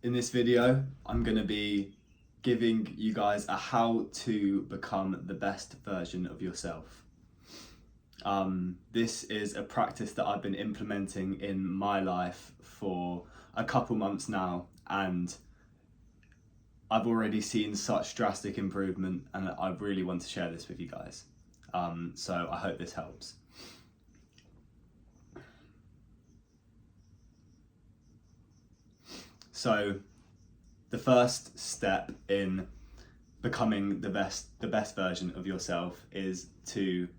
In this video, I'm going to be giving you guys a how to become the best version of yourself. This is a practice that I've been implementing in my life for a couple months now, and I've already seen such drastic improvement, and I really want to share this with you guys. So I hope this helps. So the first step in becoming the best version of yourself is to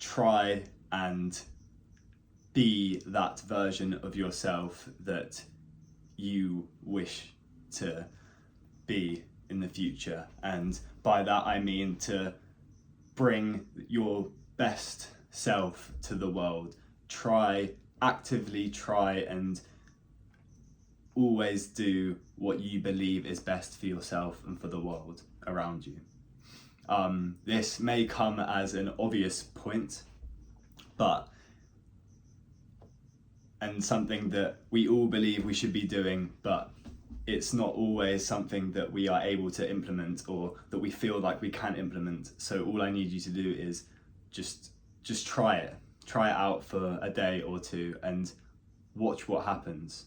try and be that version of yourself that you wish to be in the future. And by that I mean to bring your best self to the world. Actively try and always do what you believe is best for yourself and for the world around you. This may come as an obvious point, and something that we all believe we should be doing, but it's not always something that we are able to implement or that we feel like we can implement. So all I need you to do is just try it out for a day or two and watch what happens.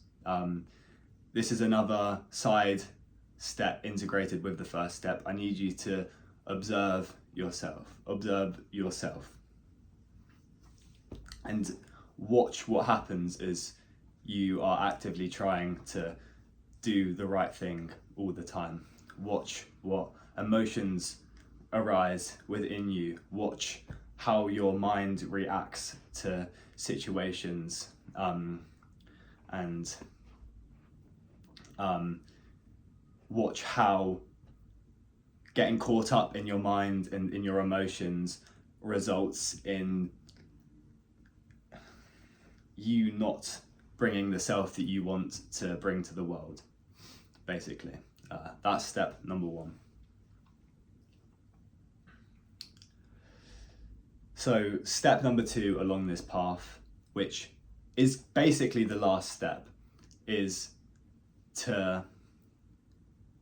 This is another side step integrated with the first step. I need you to observe yourself and watch what happens as you are actively trying to do the right thing all the time. Watch what emotions arise within you. Watch how your mind reacts to situations, and watch how getting caught up in your mind and in your emotions results in you not bringing the self that you want to bring to the world, basically. That's step number one. So step number two along this path, which is basically the last step, is to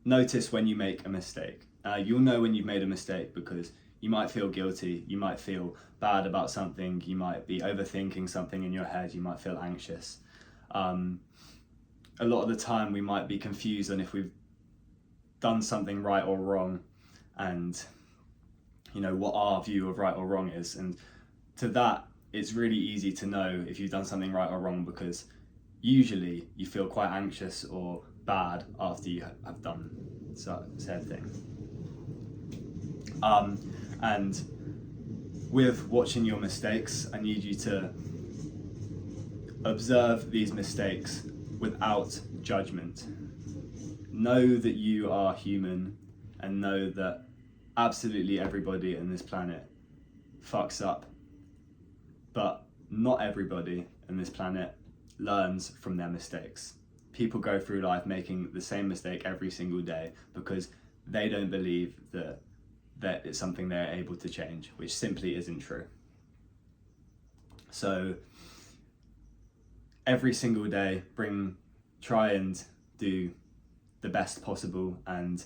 notice when you make a mistake. You'll know when you've made a mistake because you might feel guilty, you might feel bad about something, you might be overthinking something in your head, you might feel anxious. A lot of the time we might be confused on if we've done something right or wrong, and what our view of right or wrong is. And to that, it's really easy to know if you've done something right or wrong, because usually you feel quite anxious or bad after you have done said thing. And with watching your mistakes, I need you to observe these mistakes without judgment. Know that you are human, and know that absolutely everybody on this planet fucks up, but not everybody on this planet learns from their mistakes. People go through life making the same mistake every single day because they don't believe that it's something they're able to change, which simply isn't true. So every single day, try and do the best possible, and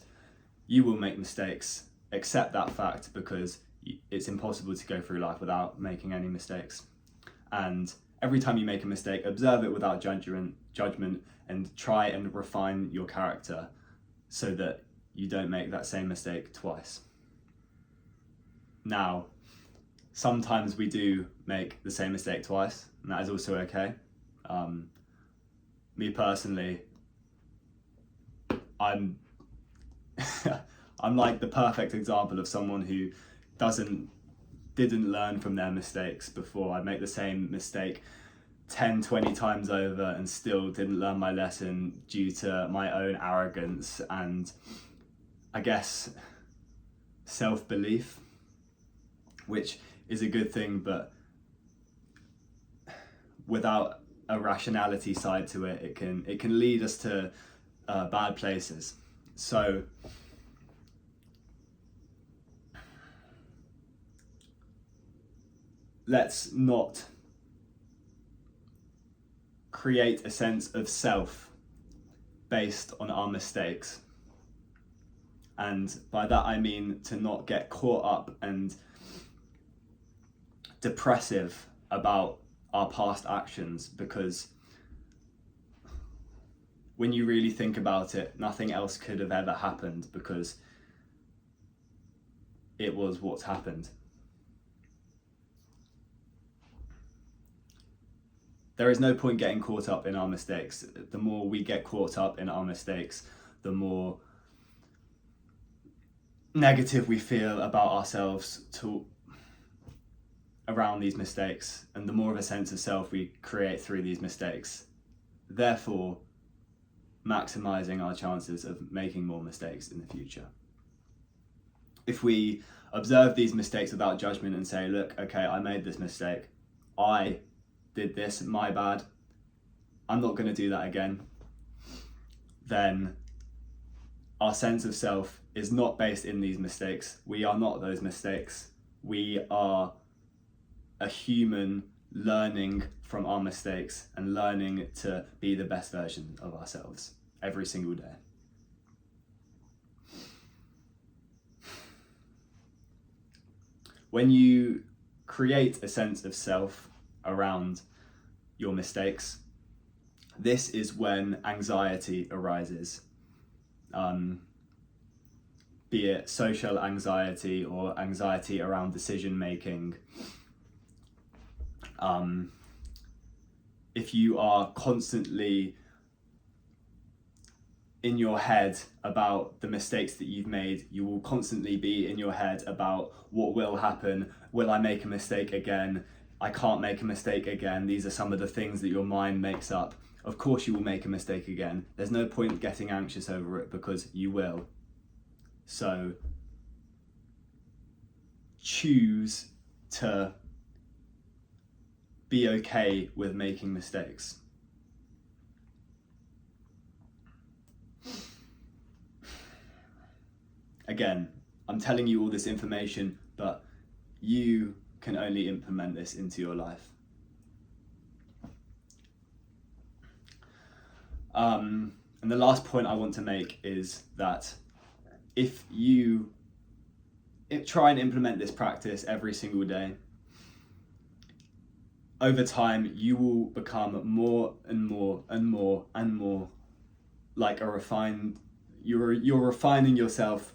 you will make mistakes. Accept that fact, because it's impossible to go through life without making any mistakes. And every time you make a mistake, observe it without judgment, and try and refine your character so that you don't make that same mistake twice. Now, sometimes we do make the same mistake twice, and that is also okay. Me personally, I'm I'm like the perfect example of someone who didn't learn from their mistakes before. I make the same mistake 10-20 times over and still didn't learn my lesson due to my own arrogance and, I guess, self-belief, which is a good thing, but without a rationality side to it, it can lead us to bad places. So let's not create a sense of self based on our mistakes. And by that I mean to not get caught up and depressive about our past actions, because when you really think about it, nothing else could have ever happened because it was what's happened. There is no point getting caught up in our mistakes. The more we get caught up in our mistakes, the more negative we feel about ourselves around these mistakes, and the more of a sense of self we create through these mistakes. Therefore, maximizing our chances of making more mistakes in the future. If we observe these mistakes without judgment and say, look, okay, I made this mistake. I did this, my bad. I'm not going to do that again. Then our sense of self is not based in these mistakes. We are not those mistakes. We are a human learning from our mistakes and learning to be the best version of ourselves every single day. When you create a sense of self around your mistakes, this is when anxiety arises. Be it social anxiety or anxiety around decision making. If you are constantly in your head about the mistakes that you've made, you will constantly be in your head about what will happen. Will I make a mistake again? I can't make a mistake again. These are some of the things that your mind makes up. Of course you will make a mistake again. There's no point getting anxious over it because you will. So choose to be okay with making mistakes. Again, I'm telling you all this information, but you can only implement this into your life. And the last point I want to make is that if you try and implement this practice every single day, over time you will become more and more and more and more like you're refining yourself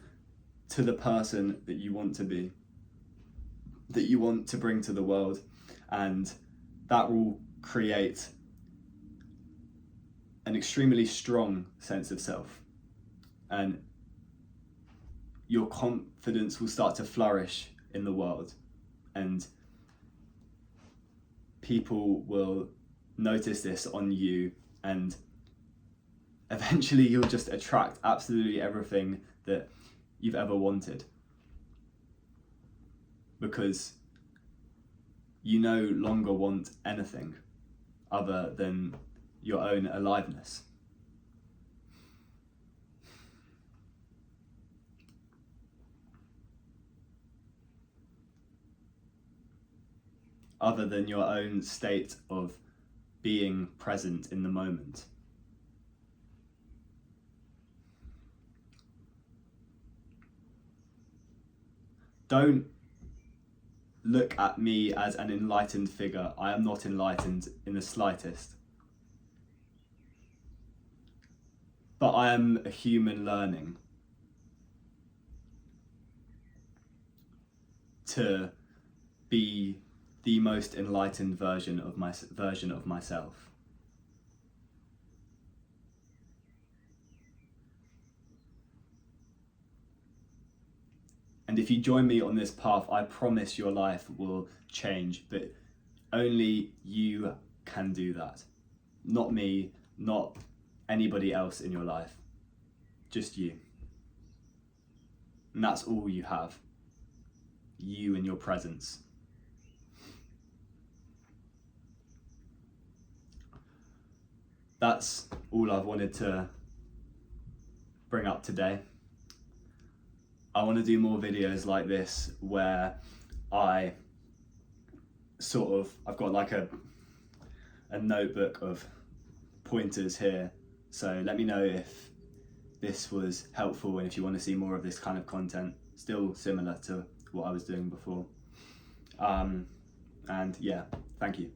to the person that you want to be, that you want to bring to the world, and that will create an extremely strong sense of self, and your confidence will start to flourish in the world, and people will notice this on you, and eventually you'll just attract absolutely everything that you've ever wanted, because you no longer want anything other than your own aliveness. Other than your own state of being present in the moment. Don't look at me as an enlightened figure. I am not enlightened in the slightest. But I am a human learning to be the most enlightened version of myself. And if you join me on this path, I promise your life will change, but only you can do that. Not me, not anybody else in your life, just you. And that's all you have, you and your presence. That's all I've wanted to bring up today. I want to do more videos like this where I've got like a notebook of pointers here. So let me know if this was helpful and if you want to see more of this kind of content, still similar to what I was doing before. And yeah, thank you.